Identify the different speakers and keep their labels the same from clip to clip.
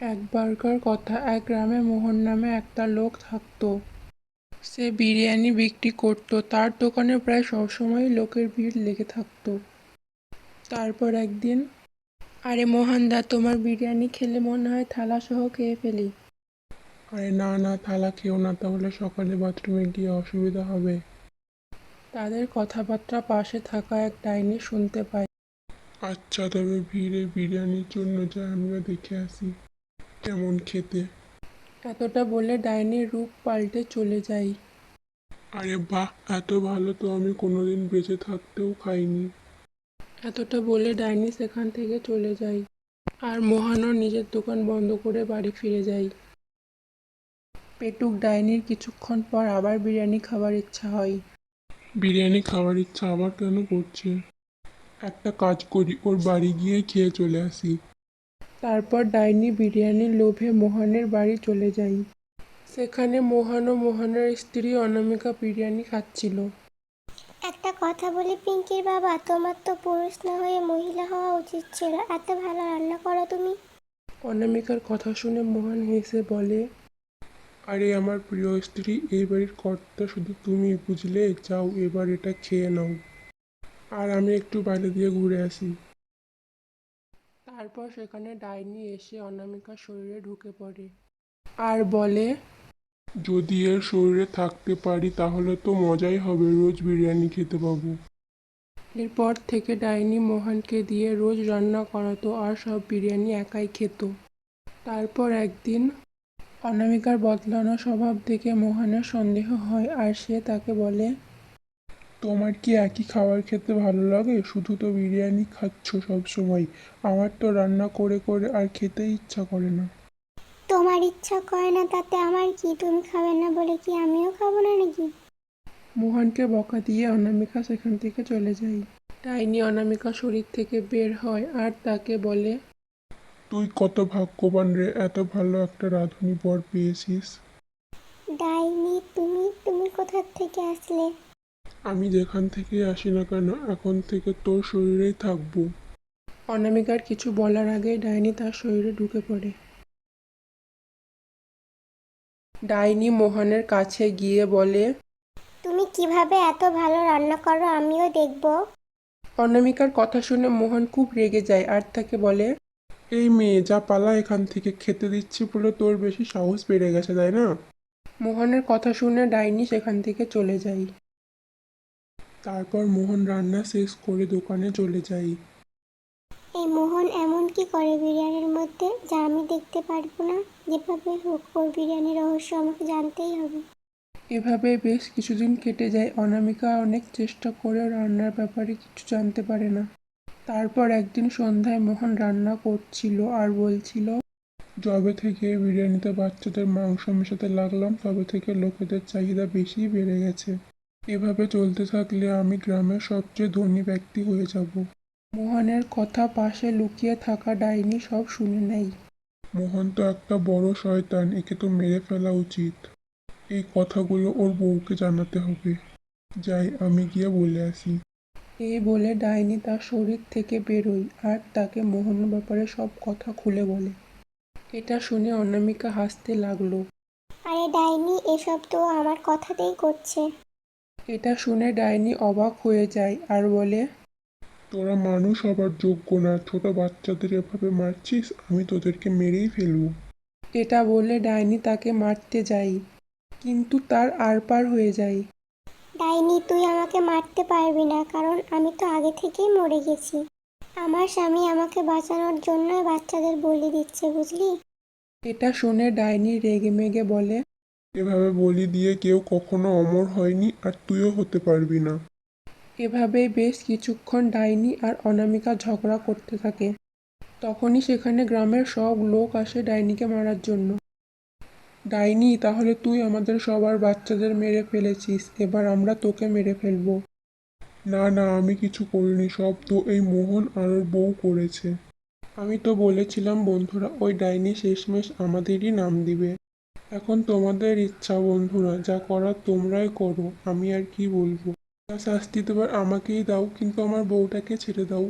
Speaker 1: একবারকার কথা, এক গ্রামে মোহন নামে একটা লোক থাকতো। সে বিরিয়ানি বিক্রি করত। তার দোকানে প্রায় সবসময় লোকের ভিড় লেগে থাকতো। তারপর একদিন, আরে মোহন দা, তোমার বিরিয়ানি খেলে মনে হয় থালা সহ খেয়ে ফেলি।
Speaker 2: আরে না না, থালা খেও না, তাহলে সকালে বাথরুমে গিয়ে অসুবিধা হবে।
Speaker 1: তাদের কথাবার্তা পাশে থাকা এক ডাইনি শুনতে পায়।
Speaker 2: আচ্ছা, তবে ভিড়ে বিরিয়ানির জন্য যা, আমিও দেখে আসি কেমন খেতে।
Speaker 1: এতটা বলে ডাইনির রূপ পাল্টে চলে যায়।
Speaker 2: আরে বাহ, এত ভালো তো আমি কোনোদিন বেঁচে থাকতেও খাইনি।
Speaker 1: এতটা বলে ডাইনি সেখান থেকে চলে যায়। আর মোহনও নিজের দোকান বন্ধ করে বাড়ি ফিরে যায়। পেটুক ডাইনির কিছুক্ষণ পর আবার বিরিয়ানি খাবার ইচ্ছা হয়।
Speaker 2: বিরিয়ানি খাওয়ার ইচ্ছা আবার কেন করছে? একটা কাজ করি, ওর বাড়ি গিয়ে খেয়ে চলে আসি।
Speaker 1: তারপর ডাইনি বিরিয়ানির লোভে মোহনের বাড়ি চলে যায়। সেখানে মোহন ও মোহনের স্ত্রী অনামিকা বিরিয়ানি খাচ্ছিল।
Speaker 3: একটা কথা বলি পিঙ্কির বাবা, তোমার তো পুরুষ না হয়ে মহিলা হওয়া উচিত ছিল। এত ভালো রান্না করো তুমি।
Speaker 1: অনামিকার কথা শুনে মোহন হেসে বলে,
Speaker 2: আরে আমার প্রিয় স্ত্রী, এই বাড়ির কর্তা শুধু তুমি, বুঝলে? যাও এবার এটা খেয়ে নাও, আর আমি একটু বাইরে দিয়ে ঘুরে আসি।
Speaker 1: তারপর সেখানে ডাইনি এসে অনামিকার শরীরে ঢুকে পড়ে আর বলে,
Speaker 2: যদি এর শরীরে থাকতে পারি তাহলে তো মজাই হবে, রোজ বিরিয়ানি খেতে পাবো।
Speaker 1: এরপর থেকে ডাইনি মোহনকে দিয়ে রোজ রান্না করাতো আর সব বিরিয়ানি একাই খেত। তারপর একদিন অনামিকার বদলানো স্বভাব দেখে মোহনের সন্দেহ হয় আর সে তাকে বলে,
Speaker 2: তোমার কি একই খাবার খেতে ভালো লাগে? শুধু তো বিরিয়ানি খাচ্ছ সব সময়। আমার তো রান্না করে করে আর খেতেই ইচ্ছা করে না।
Speaker 3: তোমার ইচ্ছা করে না তাতে আমার কি? তুমি খাবে না বলে কি আমিও খাবো না নাকি?
Speaker 1: মোহনকে বকা দিয়ে অনামিকা সেখান থেকে চলে যায়। ডাইনি অনামিকা শরীর থেকে বের হয় আর তাকে বলে,
Speaker 2: তুই কত ভাগ্যবান রে, এত ভালো একটা রাঁধুনি বর পেয়েছিস।
Speaker 3: ডাইনি, তুমি তুমি কোথা থেকে আসলে?
Speaker 2: আমি যেখান থেকে আসি না কেন, এখন থেকে তোর শরীরেই থাকবো।
Speaker 1: অনামিকার কিছু বলার আগেই ডাইনি তার শরীরে ঢুকে পড়ে। ডাইনি মোহনের কাছে গিয়ে বলে,
Speaker 3: তুমি কিভাবে এত ভালো রান্না করো আমিও দেখবো।
Speaker 1: অনামিকার কথা শুনে মোহন খুব রেগে যায় আর তাকে বলে,
Speaker 2: এই মেয়ে, যা পালা এখান থেকে, খেতে দিচ্ছি বলে তোর বেশি সাহস বেড়ে গেছে, তাই না?
Speaker 1: মোহনের কথা শুনে ডাইনি সেখান থেকে চলে যায়।
Speaker 2: তারপর মোহন রান্না শেষ করে দোকানে চলে যায়।
Speaker 3: এই মোহন এমন কি করে বিরিয়ানির মধ্যে যা আমি দেখতে পারবো না? যেভাবে হোক ওর বিরিয়ানির রহস্য আমাকে জানতেই হবে।
Speaker 1: এভাবে বেশ কিছুদিন কেটে যায়। অনামিকা অনেক চেষ্টা করেও রান্নার ব্যাপারে কিছু জানতে পারে না। তারপর একদিন সন্ধ্যায় মোহন রান্না করছিল আর বলছিল,
Speaker 2: যবে থেকে বিরিয়ানিতে বাচ্চাদের মাংস মেশাতে লাগলাম, তবে থেকে লোকেদের চাহিদা বেশি বেড়ে গেছে। এভাবে চলতে থাকলে আমি গ্রামের সবচেয়ে ধনী ব্যক্তি হয়ে যাব।
Speaker 1: মোহনের কথা পাশে লুকিয়ে থাকা ডাইনি সব শুনে নেয়।
Speaker 2: মোহন তো একটা বড় শয়তান, একে তো মেরে ফেলা উচিত। এই কথাগুলো ওর বউকে জানাতে হবে। যাই, আমি গিয়ে বলে আসি।
Speaker 1: এই বলে ডাইনি তার শরীর থেকে বেরোয় আর তাকে মোহনের ব্যাপারে সব কথা খুলে বলে। এটা শুনে অনামিকা হাসতে লাগলো।
Speaker 3: আরে ডাইনি, এসব তো আমার কথাতেই করছে।
Speaker 1: এটা শুনে ডাইনি অবাক হয়ে যায় আর বলে,
Speaker 2: তোরা মানুষ হবার যোগ্য না, ছোট বাচ্চাদের এভাবে মারছিস, আমি তোদেরকে মেরেই ফেলবো।
Speaker 1: এটা বলে ডাইনি তাকে মারতে যায়, কিন্তু তার আরপার হয়ে যায়।
Speaker 3: ডাইনি, তুই আমাকে মারতে পারবি না, কারণ আমি তো আগে থেকেই মরে গেছি। আমার স্বামী আমাকে বাঁচানোর জন্যই বাচ্চাদের বলি দিচ্ছে, বুঝলি?
Speaker 1: এটা শুনে ডাইনি রেগেমেগে বলে,
Speaker 2: এভাবে বলি দিয়ে কেউ কখনো অমর হয়নি, আর তুইও হতে পারবি না।
Speaker 1: এভাবেই বেশ কিছুক্ষণ ডাইনি আর অনামিকা ঝগড়া করতে থাকে। তখনই সেখানে গ্রামের সব লোক আসে ডাইনিকে মারার জন্য। ডাইনি, তাহলে তুই আমাদের সবার বাচ্চাদের মেরে ফেলেছিস, এবার আমরা তোকে মেরে ফেলবো।
Speaker 2: না না, আমি কিছু করিনি, সব তো এই মোহন আর ওর বউ করেছে। আমি তো বলেছিলাম বন্ধুরা, ওই ডাইনি শেষমেশ আমাদেরই নাম দিবে। এখন তোমাদের ইচ্ছা বন্ধুরা, যা করার তোমরাই করো, আমি আর কি বলবো। যা শাস্তি দেবার আমাকেই দাও, কিন্তু আমার বউটাকে ছেড়ে দাও।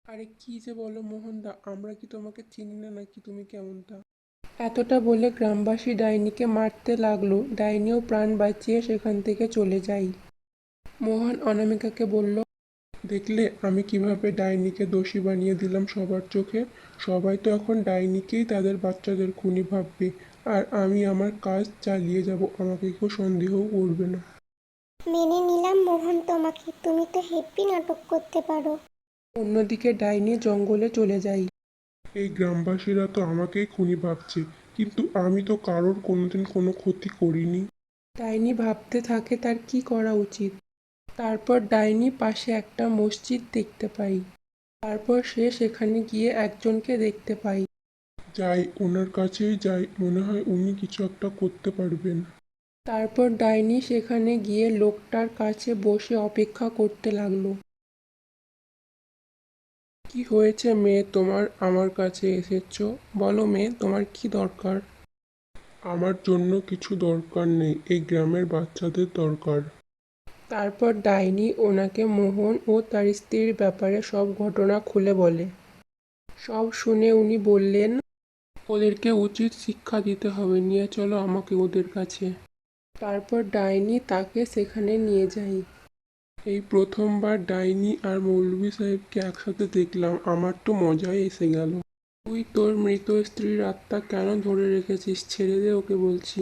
Speaker 1: আরে কি যে বলো মোহনদা, আমরা কি তোমাকে চিনি না নাকি তুমি কেমনটা? এতটা বলে গ্রামবাসী ডাইনিকে মারতে লাগলো। ডাইনিও প্রাণ বাঁচিয়ে সেখান থেকে চলে যায়। মোহন অনামিকাকে বলল,
Speaker 2: দেখলে আমি কিভাবে ডাইনিকে দোষী বানিয়ে দিলাম সবার চোখে। সবাই তো এখন ডাইনিকেই তাদের বাচ্চাদের খুনি ভাববে, আর আমি আমার কাজ চালিয়ে যাব, আমাকে কেউ সন্দেহও করবে না।
Speaker 3: মেনে নিলাম মোহন তোমাকে, তুমি তো হেব্বি নাটক করতে পারো।
Speaker 1: অন্যদিকে ডাইনি জঙ্গলে চলে যায়।
Speaker 2: এই গ্রামবাসীরা তো আমাকেই খুনি ভাবছে, কিন্তু আমি তো কারোর কোনোদিন কোনো ক্ষতি করিনি।
Speaker 1: ডাইনি ভাবতে থাকে তার কি করা উচিত। তারপর ডাইনি পাশে একটা মসজিদ দেখতে পায়। তারপর সে সেখানে গিয়ে একজনকে দেখতে পায়।
Speaker 2: যাই, ওনার কাছেই যাই, মনে হয় উনি কিছু একটা করতে পারবেন।
Speaker 1: তারপর ডাইনি সেখানে গিয়ে লোকটার কাছে বসে অপেক্ষা করতে লাগলো। কি হয়েছে মেয়ে, তোমার আমার কাছে এসেছো? বলো মেয়ে, তোমার কি দরকার?
Speaker 2: আমার জন্য কিছু দরকার নেই, এই গ্রামের বাচ্চাদের দরকার।
Speaker 1: তারপর ডাইনি ওনাকে মোহন ও তার স্ত্রীর ব্যাপারে সব ঘটনা খুলে বলে। সব শুনে উনি বললেন,
Speaker 2: ওদেরকে উচিত শিক্ষা দিতে হবে, নিয়ে চলো আমাকে ওদের কাছে।
Speaker 1: তারপর ডাইনি তাকে সেখানে নিয়ে যায়।
Speaker 2: এই প্রথমবার ডাইনি আর মৌলভী সাহেবকে একসাথে দেখলাম, আমার তো মজাই এসে গেল। তুই তোর মৃত স্ত্রীর আত্মা কেন ধরে রেখেছিস? ছেড়ে দে ওকে বলছি।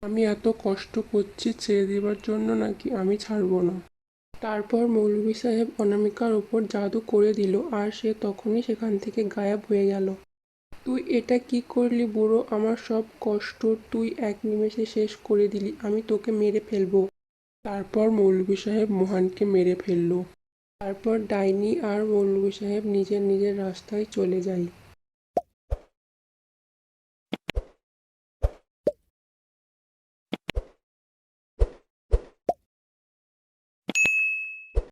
Speaker 2: আমি এত কষ্ট করছি ছেড়ে দেবার জন্য নাকি? আমি ছাড়বো না। তারপর মৌলভী সাহেব অনামিকার উপর জাদু করে দিল, আর সে তখনই সেখান থেকে গায়েব হয়ে গেল। তুই এটা কি করলি বুড়ো? আমার সব কষ্ট তুই এক নিমেষে শেষ করে দিলি। আমি তোকে মেরে ফেলবো। তারপর মৌলভী সাহেব মোহনকে মেরে ফেলল। তারপর ডাইনি আর মৌলভী সাহেব নিজের নিজের রাস্তায় চলে যায়।